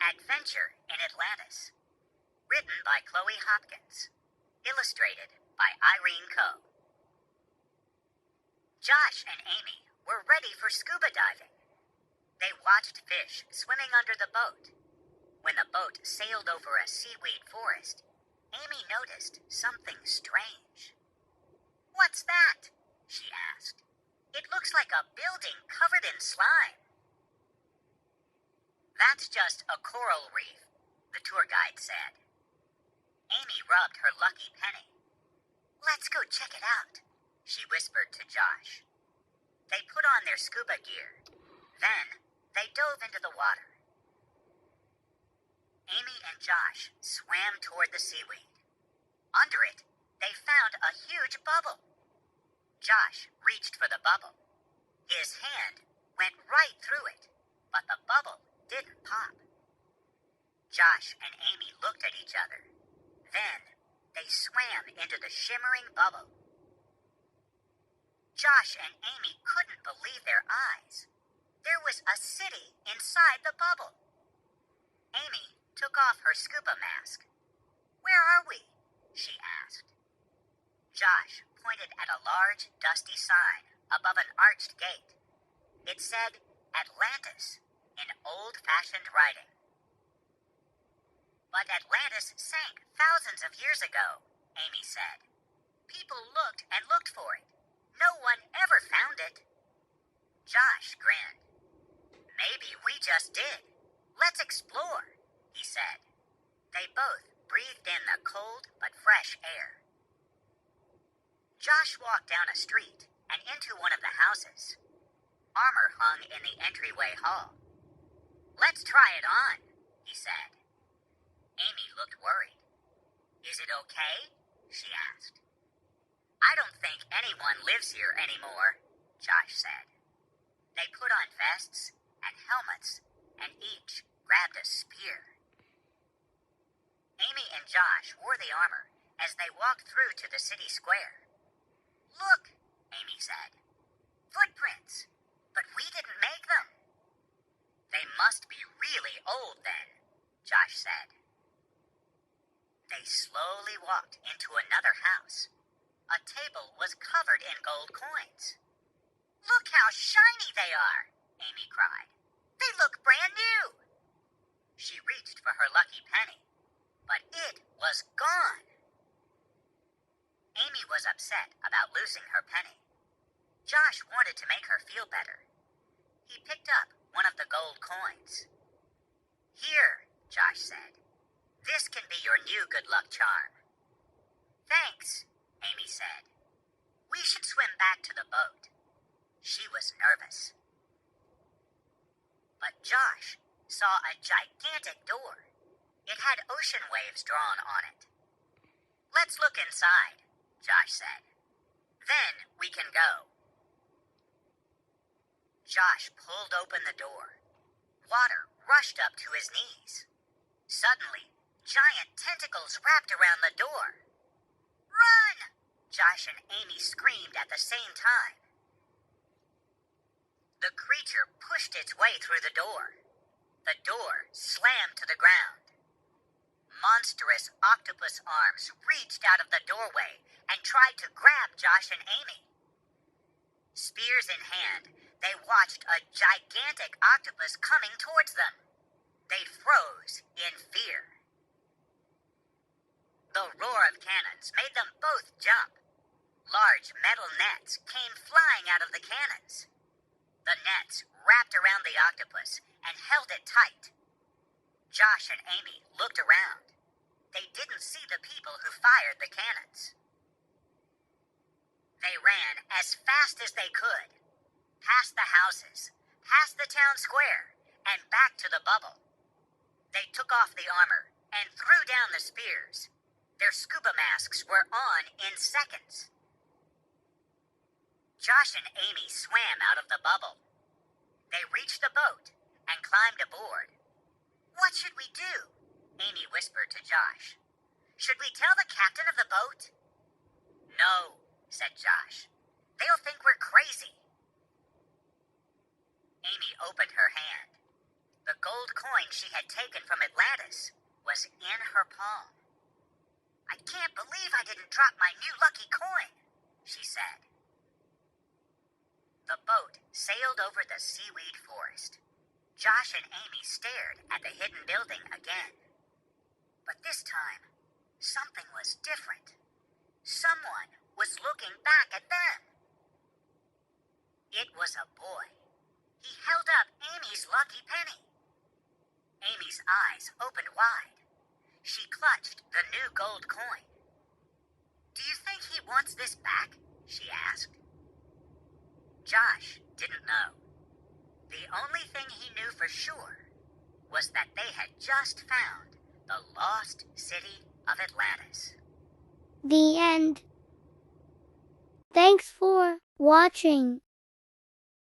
Adventure in Atlantis. Written by Chloe Hopkins. Illustrated by Irene Coe. Josh and Amy were ready for scuba diving. They watched fish swimming under the boat. When the boat sailed over a seaweed forest, Amy noticed something strange. "What's that?" she asked. "It looks like a building covered in slime." "That's just a coral reef," the tour guide said. Amy rubbed her lucky penny. "Let's go check it out," she whispered to Josh. They put on their scuba gear. Then they dove into the water. Amy and Josh swam toward the seaweed. Under it, they found a huge bubble. Josh reached for the bubble. His hand went right through it, but the bubble didn't pop. Josh and Amy looked at each other. Then they swam into the shimmering bubble. Josh and Amy couldn't believe their eyes. There was a city inside the bubble. Amy took off her scuba mask. "Where are we?" she asked. Josh pointed at a large, dusty sign above an arched gate. It said Atlantis in old-fashioned writing. "But Atlantis sank thousands of years ago," Amy said. "People looked and looked for it. No one ever found it." Josh grinned. "Maybe we just did. Let's explore," he said. They both breathed in the cold but fresh air. Josh walked down a street and into one of the houses. Armor hung in the entryway hall. "Let's try it on," he said. Amy looked worried. "Is it okay?" she asked. "I don't think anyone lives here anymore," Josh said. They put on vests and helmets and each grabbed a spear. Amy and Josh wore the armor as they walked through to the city square. "Look," Amy said. "Footprints, but we didn't make them." "They must be really old then," Josh said. They slowly walked into another house. A table was covered in gold coins. "Look how shiny they are," Amy cried. "They look brand new." She reached for her lucky penny, but it was gone. Amy was upset about losing her penny. Josh wanted to make her feel better. He picked up one of the gold coins. "Here," Josh said. "This can be your new good luck charm." "Thanks," Amy said. "We should swim back to the boat." She was nervous. But Josh saw a gigantic door. It had ocean waves drawn on it. "Let's look inside," Josh said. "Then we can go." Josh pulled open the door. Water rushed up to his knees. Suddenly, giant tentacles wrapped around the door. "Run!" Josh and Amy screamed at the same time. The creature pushed its way through the door. The door slammed to the ground. Monstrous octopus arms reached out of the doorway and tried to grab Josh and Amy. Spears in hand, they watched a gigantic octopus coming towards them. They froze in fear. The roar of cannons made them both jump. Large metal nets came flying out of the cannons. The nets wrapped around the octopus and held it tight. Josh and Amy looked around. They didn't see the people who fired the cannons. They ran as fast as they could, past the houses, past the town square, and back to the bubble. They took off the armor and threw down the spears. Their scuba masks were on in seconds. Josh and Amy swam out of the bubble. They reached the boat and climbed aboard. "What should we do?" Amy whispered to Josh. "Should we tell the captain of the boat?" "No," said Josh. "They'll think we're crazy." Amy opened her hand. The gold coin she had taken from Atlantis was in her palm. "I can't believe I didn't drop my new lucky coin," she said. The boat sailed over the seaweed forest. Josh and Amy stared at the hidden building again. But this time, something was different. Someone was looking back at them. It was a boy. He held up Amy's lucky penny. Amy's eyes opened wide. She clutched the new gold coin. "Do you think he wants this back?" she asked. Josh didn't know. The only thing he knew for sure was that they had just found the lost city of Atlantis. The end. Thanks for watching.